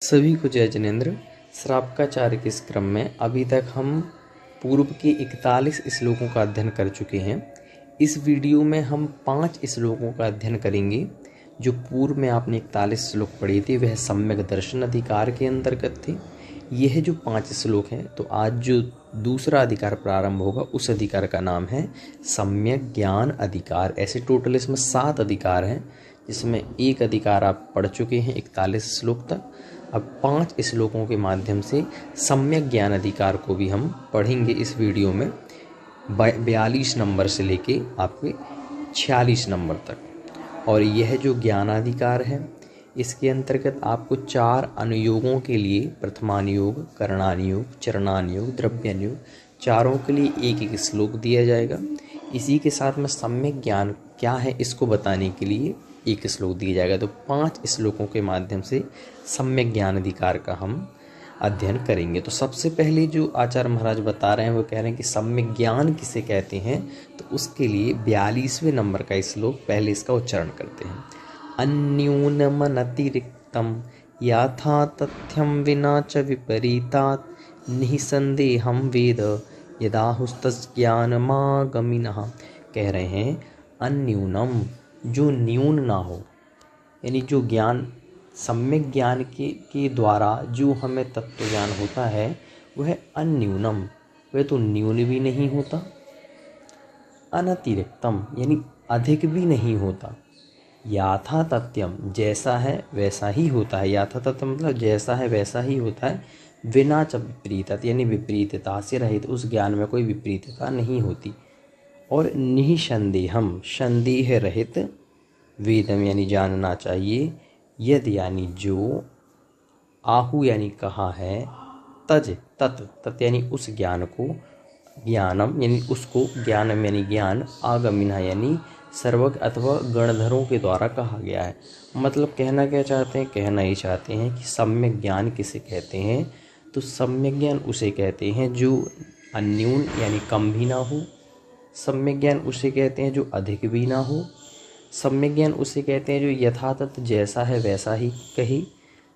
सभी को जय जिनेन्द्र। श्रावकाचार्य के इस क्रम में अभी तक हम पूर्व के 41 श्लोकों का अध्ययन कर चुके हैं। इस वीडियो में हम 5 श्लोकों का अध्ययन करेंगे। जो पूर्व में आपने 41 श्लोक पढ़े थे वह सम्यक दर्शन अधिकार के अंतर्गत थे। यह जो 5 श्लोक हैं, तो आज जो दूसरा अधिकार प्रारंभ होगा उस अधिकार का नाम है सम्यक ज्ञान अधिकार। ऐसे टोटल इसमें 7 अधिकार हैं, जिसमें एक अधिकार आप पढ़ चुके हैं 41 श्लोक तक। अब 5 श्लोकों के माध्यम से सम्यक ज्ञान अधिकार को भी हम पढ़ेंगे इस वीडियो में, 42 नंबर से लेके आपके 46 नंबर तक। और यह जो ज्ञानाधिकार है, इसके अंतर्गत आपको 4 अनुयोगों के लिए प्रथमानुयोग, करणानुयोग, चरणानुयोग, द्रव्यानुयोग, चारों के लिए एक एक श्लोक दिया जाएगा। इसी के साथ में सम्यक ज्ञान क्या है इसको बताने के लिए एक श्लोक दिया जाएगा। तो 5 श्लोकों के माध्यम से सम्यक ज्ञान अधिकार का हम अध्ययन करेंगे। तो सबसे पहले जो आचार्य महाराज बता रहे हैं वो कह रहे हैं कि सम्यक ज्ञान किसे कहते हैं। तो उसके लिए 42वें नंबर का श्लोक, पहले इसका उच्चारण करते हैं। अन्यूनमनतिरिक्तं यथा तथ्यं विना च विपरीतात् निःसन्देहं वेद यदाहुस्तज्ञानमागमिनः। कह रहे हैं अन्यूनम, जो न्यून ना हो, यानी जो ज्ञान सम्यक ज्ञान के द्वारा जो हमें तत्व ज्ञान होता है वह अन्यूनम, वह तो न्यून भी नहीं होता, अनतिरिक्तम यानी अधिक भी नहीं होता, याथा तथ्यम जैसा है वैसा ही होता है। याथा तथ्यम मतलब जैसा है वैसा ही होता है। विना च विपरीतता यानी विपरीतता से रहित, उस ज्ञान में कोई विपरीतता नहीं होती। और निःसंदेहम संदेह रहित, वेदम यानी जानना चाहिए, यद यानी जो, आहु यानी कहा है, तज तत् यानी उस ज्ञान को, ज्ञानम यानी उसको, ज्ञानम यानी ज्ञान, आगमिना यानी सर्वज्ञ अथवा गणधरों के द्वारा कहा गया है। मतलब कहना क्या चाहते हैं, कहना ये चाहते हैं कि सम्यक ज्ञान किसे कहते हैं। तो सम्यक ज्ञान उसे कहते हैं जो अन्यून यानी कम भी ना हो। सम्यक ज्ञान उसे कहते हैं जो अधिक भी ना हो। सम्यक ज्ञान उसे कहते हैं जो यथातथ जैसा है वैसा ही कहे।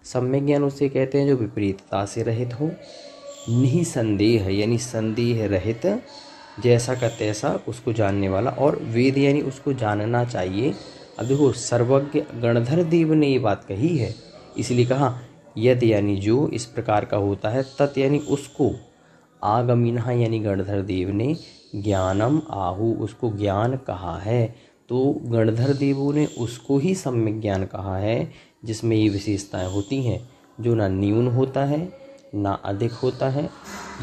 सम्यक ज्ञान उसे कहते हैं जो विपरीतता से रहित हो। निःसंदेह यानी संदेह रहित, जैसा का तैसा उसको जानने वाला। और वेद यानी उसको जानना चाहिए। अब देखो, सर्वज्ञ गणधर देव ने ये बात कही है, इसलिए कहा यद यानी जो इस प्रकार का होता है, तत् यानी उसको, आगमिनः यानी गणधर देव ने, ज्ञानम आहु उसको ज्ञान कहा है। तो गणधर देवों ने उसको ही सम्यक ज्ञान कहा है जिसमें ये विशेषताएं होती हैं, जो ना न्यून होता है ना अधिक होता है,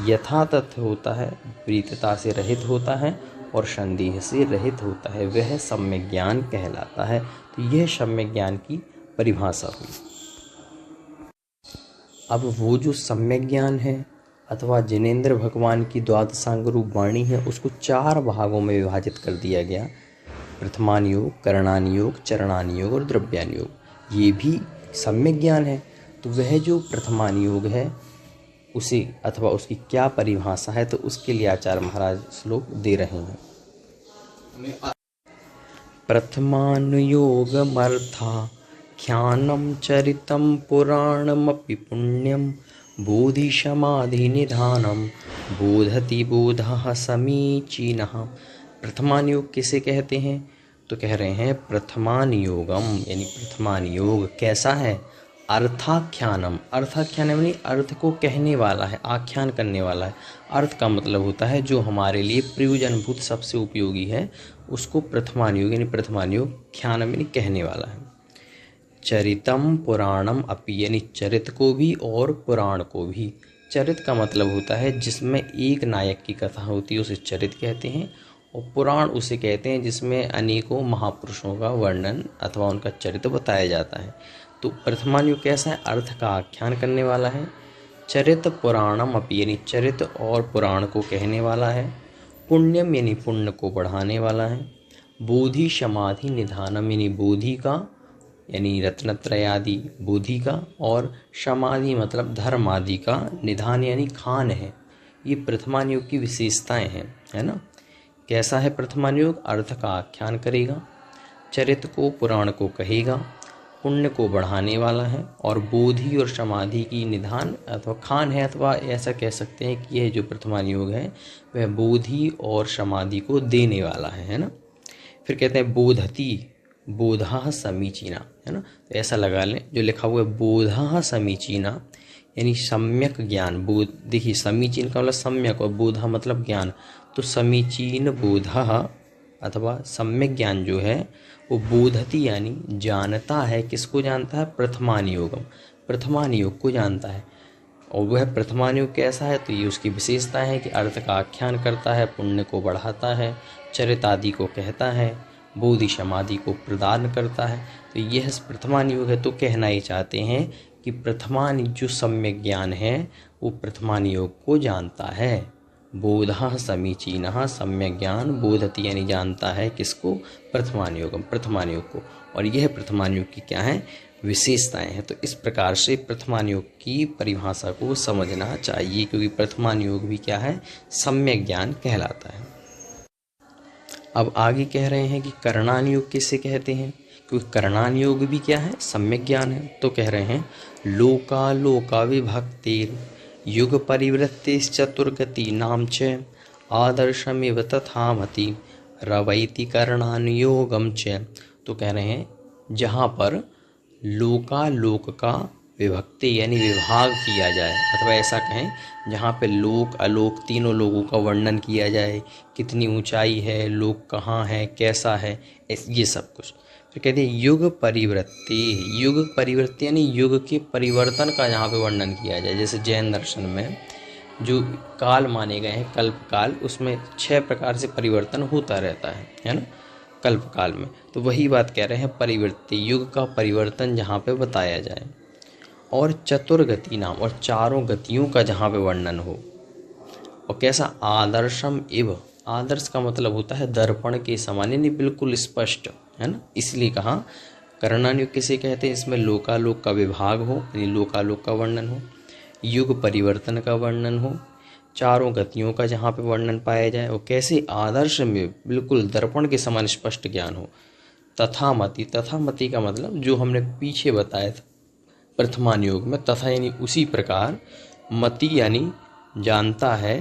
यथातथ होता है, विपरीतता से रहित होता है और संदेह से रहित होता है, वह सम्यक ज्ञान कहलाता है। तो यह सम्यक ज्ञान की परिभाषा हुई। अब वो जो सम्यक ज्ञान है अथवा जिनेन्द्र भगवान की द्वादशांग रूप वाणी है, उसको 4 भागों में विभाजित कर दिया गया। प्रथमानुयोग, करणानुयोग, चरणानुयोग और द्रव्यानुयोग, ये भी सम्यक ज्ञान है। तो वह जो प्रथमानुयोग है उसे अथवा उसकी क्या परिभाषा है, तो उसके लिए आचार्य महाराज श्लोक दे रहे हैं। प्रथमानुयोगमर्थाख्यानं चरितं पुराणमपि पुण्यं बोधिसमाधिनिधानं बोधति बोधः समीचीनः। प्रथमानुयोग किसे कहते हैं, तो कह रहे हैं प्रथमानुयोगम यानी प्रथमानुयोग कैसा है, अर्थाख्यानम, अर्थाख्यान यानी अर्थ को कहने वाला है, आख्यान करने वाला है। अर्थ का मतलब होता है जो हमारे लिए प्रयोजनभूत सबसे उपयोगी है, उसको प्रथमानुयोग यानी प्रथमानुयोग, ख्यानम यानी कहने वाला है। चरितम पुराणम अपि यानी चरित को भी और पुराण को भी। चरित का मतलब होता है जिसमें एक नायक की कथा होती है, उसे चरित कहते हैं। और पुराण उसे कहते हैं जिसमें अनेकों महापुरुषों का वर्णन अथवा उनका चरित्र बताया जाता है। तो प्रथमानुयोग कैसा है, अर्थ का आख्यान करने वाला है। चरित पुराणम अपि यानी चरित और पुराण को कहने वाला है। पुण्यम यानी पुण्य को बढ़ाने वाला है। बोधि समाधि निधानम यानी बोधि का यानी रत्नत्रय आदि बोधि का, और समाधि मतलब धर्म आदि का, निधान यानी खान है। ये प्रथमानुयोग की विशेषताएं हैं, है ना। कैसा है प्रथमानुयोग, अर्थ का आख्यान करेगा, चरित को पुराण को कहेगा, पुण्य को बढ़ाने वाला है, और बोधि और समाधि की निधान अथवा खान है, अथवा ऐसा कह सकते हैं कि यह जो प्रथमान योग है वह बोधि और समाधि को देने वाला है ना। फिर कहते हैं बोधति बोधा समीचीना, है ना। तो ऐसा लगा लें, जो लिखा हुआ है बोधा समीचीना यानी सम्यक ज्ञान। बोध, देखिए समीचीन का मतलब सम्यक और बोधा मतलब ज्ञान, तो समीचीन बोधा अथवा सम्यक ज्ञान जो है वो बोधति यानी जानता है। किसको जानता है? प्रथमान योगम, प्रथमान योग को जानता है। और वह प्रथमान योग कैसा है? तो ये उसकी विशेषता है कि अर्थ का आख्यान करता है, पुण्य को बढ़ाता है, चरित आदि को कहता है, बोधि समाधि को प्रदान करता है। तो यह प्रथमान योग है। तो कहना ही चाहते हैं कि प्रथमान जो सम्यक ज्ञान है वो प्रथमान योग को जानता है। बोधः समीचीनः सम्यक ज्ञान बोधति यानी जानता है किसको? प्रथमान योगम, प्रथमान योग को। और यह प्रथमान योग की क्या है? विशेषताएं हैं। तो इस प्रकार से प्रथमान योग की परिभाषा को समझना चाहिए, क्योंकि प्रथमान योग भी क्या है? सम्यक ज्ञान कहलाता है। अब आगे कह रहे हैं कि करणान योग किसे कहते हैं, क्योंकि करणान योग भी क्या है? सम्यक ज्ञान है। तो कह रहे हैं लोका लोका विभक्तिर युग परिवृत्तिश्चतुर्गति नाम च आदर्शमिव तथामति रवैति करणान योगम च। तो कह रहे हैं जहाँ पर लोका लोक का विभक्ति यानी विभाग किया जाए, अथवा ऐसा कहें जहाँ पे लोक अलोक तीनों लोगों का वर्णन किया जाए, कितनी ऊंचाई है, लोक कहाँ है, कैसा है, ये सब कुछ। फिर कहते हैं युग परिवृत्ति, युग परिवृत्ति यानी युग के परिवर्तन का जहाँ पे वर्णन किया जाए। जैसे जैन दर्शन में जो काल माने गए हैं, कल्प काल, उसमें 6 प्रकार से परिवर्तन होता रहता है ना, कल्प काल में। तो वही बात कह रहे हैं, परिवृत्ति युग का परिवर्तन जहाँ पे बताया जाए। और चतुर्गति नाम, और चारों गतियों का जहाँ पे वर्णन हो। और कैसा? आदर्शम इव, आदर्श का मतलब होता है दर्पण के समान यानी बिल्कुल स्पष्ट, है ना। इसलिए कहा करणान योग किसे कहते हैं? इसमें लोकालोक का विभाग हो यानी लोकालोक का वर्णन हो, युग परिवर्तन का वर्णन हो, चारों गतियों का जहाँ पे वर्णन पाया जाए, और कैसे? आदर्श में बिल्कुल दर्पण के समान स्पष्ट ज्ञान हो। तथामति, तथामति का मतलब जो हमने पीछे बताया था प्रथमान योग में, तथा यानी उसी प्रकार, मति यानी जानता है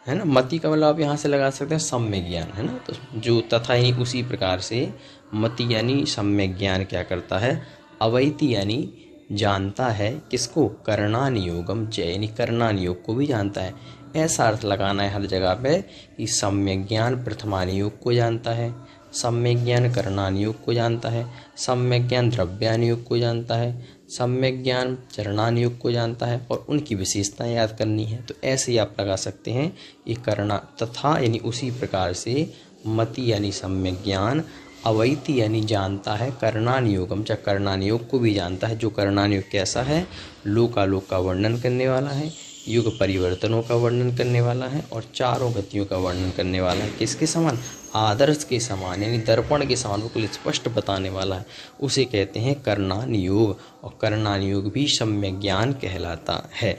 ना। मति का मतलब आप यहाँ से लगा सकते हैं सम्यक ज्ञान, है ना। तो जो तथा यानी उसी प्रकार से, मति यानी सम्यक ज्ञान क्या करता है? अवैति यानी जानता है किसको? करणान योगम च यानी करणान योग को भी जानता है। ऐसा अर्थ लगाना है हर जगह पे कि सम्यक ज्ञान प्रथमान योग को जानता है, सम्यक ज्ञान करणान योग को जानता है, सम्यक ज्ञान द्रव्यान योग को जानता है, सम्यक ज्ञान चरणान योग को जानता है, और उनकी विशेषताएं याद करनी है। तो ऐसे ही आप लगा सकते हैं ये करना तथा यानी उसी प्रकार से, मति यानी सम्यक ज्ञान, अवैति यानी जानता है, करणान योगम च करणान योग को भी जानता है। जो करणान योग कैसा है? लोकालोक का वर्णन करने वाला है, युग परिवर्तनों का वर्णन करने वाला है, और चारों गतियों का वर्णन करने वाला है। किसके समान? आदर्श के समान यानी दर्पण के समान बिल्कुल स्पष्ट बताने वाला है, उसे कहते हैं करणान योग। और करणान योग भी सम्यक ज्ञान कहलाता है।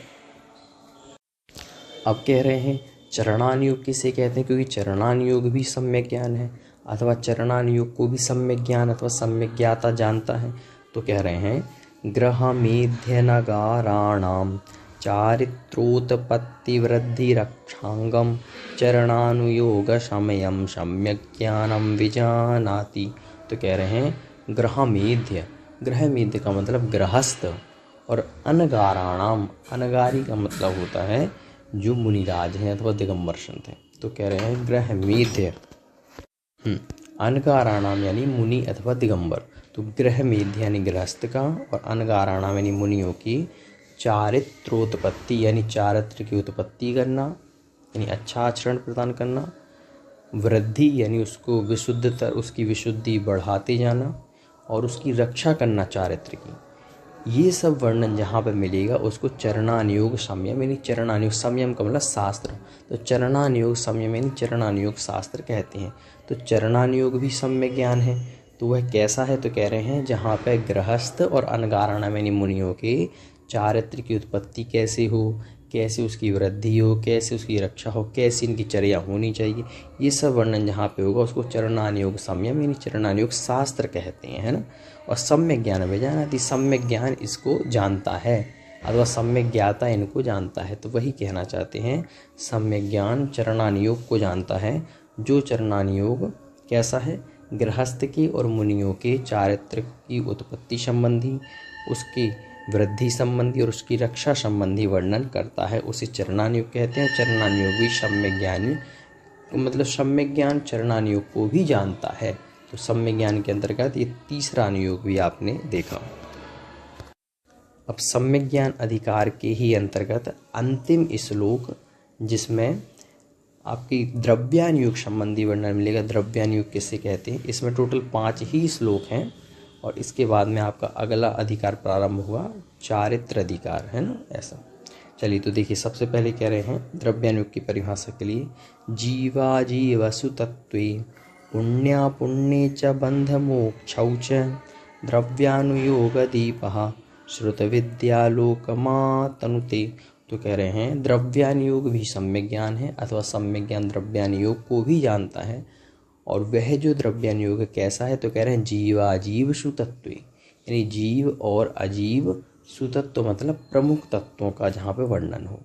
अब कह रहे हैं चरणान योग किसे कहते हैं, क्योंकि चरणान योग भी सम्यक ज्ञान है, अथवा चरणान योग को भी सम्यक ज्ञान अथवा सम्यक ज्ञाता जानता है। तो कह रहे हैं ग्रहमेध्य नगाराणाम चारित्रोत्पत्ति वृद्धि रक्षांगम चरणानुयोग समयम सम्यक ज्ञानम विजानाति। तो कह रहे हैं ग्रहमेध्य, ग्रहमेध्य का मतलब गृहस्थ, और अनगाराणाम, अनगारी का मतलब होता है जो मुनिराज हैं अथवा दिगंबर संत हैं। तो कह रहे हैं ग्रहमेध्य, अनगाराणाम यानी मुनि अथवा दिगंबर। तो ग्रहमेध्य यानी गृहस्थ का, और अनगाराणाम यानी मुनियों की चारित्रोत्पत्ति यानी चारित्र की उत्पत्ति करना यानी अच्छा आचरण प्रदान करना, वृद्धि यानी उसको विशुद्धता, उसकी विशुद्धि बढ़ाते जाना, और उसकी रक्षा करना चारित्र की। ये सब वर्णन जहाँ पर मिलेगा उसको चरणानुयोग संयम यानी चरणानुयोग संयम का मतलब शास्त्र, तो चरणानुयोग संयम यानी चरणानुयोग शास्त्र कहते हैं। तो चरणानुयोग भी सम्यक ज्ञान है। तो वह कैसा है? तो कह रहे हैं जहाँ पर गृहस्थ और अनगाराणा यानी मुनियों के चारित्र की उत्पत्ति कैसे हो, कैसे उसकी वृद्धि हो, कैसे उसकी रक्षा हो, कैसी इनकी चर्या होनी चाहिए, ये सब वर्णन जहाँ पे होगा उसको चरणानुयोग संयम यानी चरणानुयोग शास्त्र कहते हैं, है ना। और सम्यक ज्ञान में जानती, सम्यक ज्ञान इसको जानता है अथवा सम्यक ज्ञाता इनको जानता है। तो वही कहना चाहते हैं, सम्यक ज्ञान चरणानुयोग को जानता है। जो चरणानुयोग कैसा है, गृहस्थ के और मुनियों के चारित्र की उत्पत्ति संबंधी, उसकी वृद्धि संबंधी और उसकी रक्षा संबंधी वर्णन करता है, उसे चरणानुयोग कहते हैं। चरणानुयोग भी सम्यक ज्ञानी, मतलब सम्यक ज्ञान चरणानुयोग को भी जानता है। तो सम्यक ज्ञान के अंतर्गत ये तीसरा अनुयोग भी आपने देखा। अब सम्यक ज्ञान अधिकार के ही अंतर्गत अंतिम श्लोक, जिसमें आपकी द्रव्यानुयोग संबंधी वर्णन मिलेगा। द्रव्यानुयोग किसे कहते हैं, इसमें टोटल 5 ही श्लोक हैं और इसके बाद में आपका अगला अधिकार प्रारंभ हुआ, चारित्र अधिकार, है ना, ऐसा। चलिए तो देखिए, सबसे पहले कह रहे हैं द्रव्यानुयोग की परिभाषा के लिए, जीवाजीवसु तत्वे पुण्या पुण्ये च बंध मोक्षौ च द्रव्यानुयोग दीपः श्रुत विद्यालोकमातनुते। तो कह रहे हैं द्रव्यानुयोग भी सम्यक ज्ञान है अथवा सम्यक ज्ञान द्रव्यानुयोग को भी जानता है। और वह जो द्रव्यानुयोग कैसा है, तो कह रहे हैं जीवाजीव सुतत्वे, यानी जीव और अजीव, सुतत्व मतलब प्रमुख तत्वों का जहाँ पे वर्णन हो,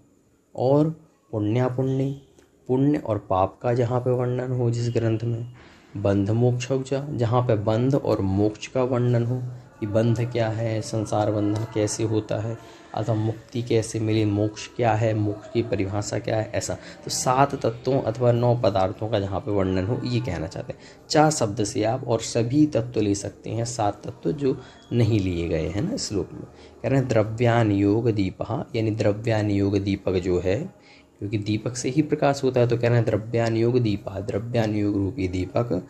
और पुण्यापुण्य, पुण्य और पाप का जहाँ पे वर्णन हो जिस ग्रंथ में, बंध मोक्ष, जहाँ पे बंध और मोक्ष का वर्णन हो कि बंध क्या है, संसार बंधन कैसे होता है, अथवा मुक्ति कैसे मिली, मोक्ष क्या है, मोक्ष की परिभाषा क्या है, ऐसा। तो 7 तत्वों अथवा 9 पदार्थों का जहाँ पे वर्णन हो, ये कहना चाहते हैं। 4 शब्द से आप और सभी तत्व ले सकते हैं, 7 तत्व जो नहीं लिए गए हैं ना श्लोक में। कह रहे हैं द्रव्यानुयोग दीपः, यानी द्रव्यानुयोग दीपक जो है, क्योंकि दीपक से ही प्रकाश होता है, तो कह रहे हैं द्रव्यानुयोग दीपः, द्रव्यानुयोग रूपी दीपक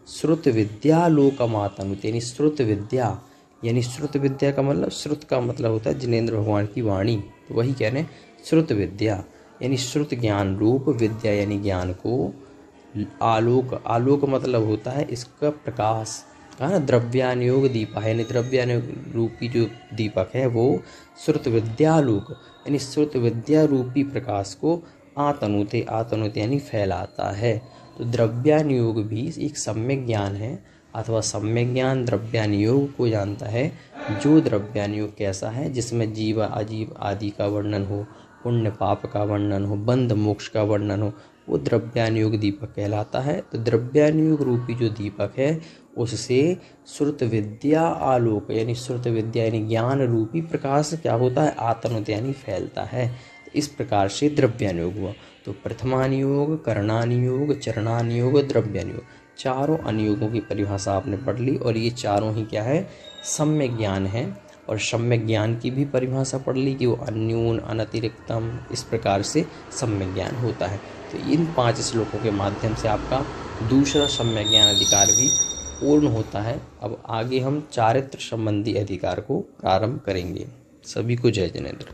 श्रुत विद्यालोकमातनुत, यानी श्रुत विद्या, यानी श्रुत विद्या का मतलब, श्रुत का मतलब होता है जिनेंद्र भगवान की वाणी, तो वही कह रहे हैं श्रुत विद्या, यानी श्रुत ज्ञान रूप विद्या, यानी ज्ञान को आलोक, आलोक मतलब होता है इसका प्रकाश, कहा ना, द्रव्यानुयोग दीपक है, यानी द्रव्यानुयोग रूपी जो दीपक है वो श्रुत विद्यालोक, यानी श्रुत विद्या रूपी प्रकाश को आतनुते, आतनुते यानी फैलाता है। तो द्रव्यानुयोग भी एक सम्यक ज्ञान है अथवा सम्यक ज्ञान द्रव्यानुयोग को जानता है। जो द्रव्यानुयोग कैसा है, जिसमें जीव अजीव आदि का वर्णन हो, पुण्य पाप का वर्णन हो, बंध मोक्ष का वर्णन हो, वो द्रव्यानुयोग दीपक कहलाता है। तो द्रव्यानुयोग रूपी जो दीपक है उससे श्रुत विद्या आलोक, यानी श्रुत विद्या यानी ज्ञान रूपी प्रकाश क्या होता है, आतनुत यानी फैलता है। तो इस प्रकार से द्रव्यानुयोग हुआ। तो प्रथमानुयोग, करणानुयोग, चरणानुयोग, द्रव्यानुयोग, चारों अनुयोगों की परिभाषा आपने पढ़ ली। और ये चारों ही क्या है, सम्यक ज्ञान है। और सम्यक ज्ञान की भी परिभाषा पढ़ ली कि वो अन्यून अनतिरिक्तम, इस प्रकार से सम्यक ज्ञान होता है। तो इन 5 श्लोकों के माध्यम से आपका दूसरा सम्यक ज्ञान अधिकार भी पूर्ण होता है। अब आगे हम चारित्र संबंधी अधिकार को प्रारंभ करेंगे। सभी को जय जिनेंद्र।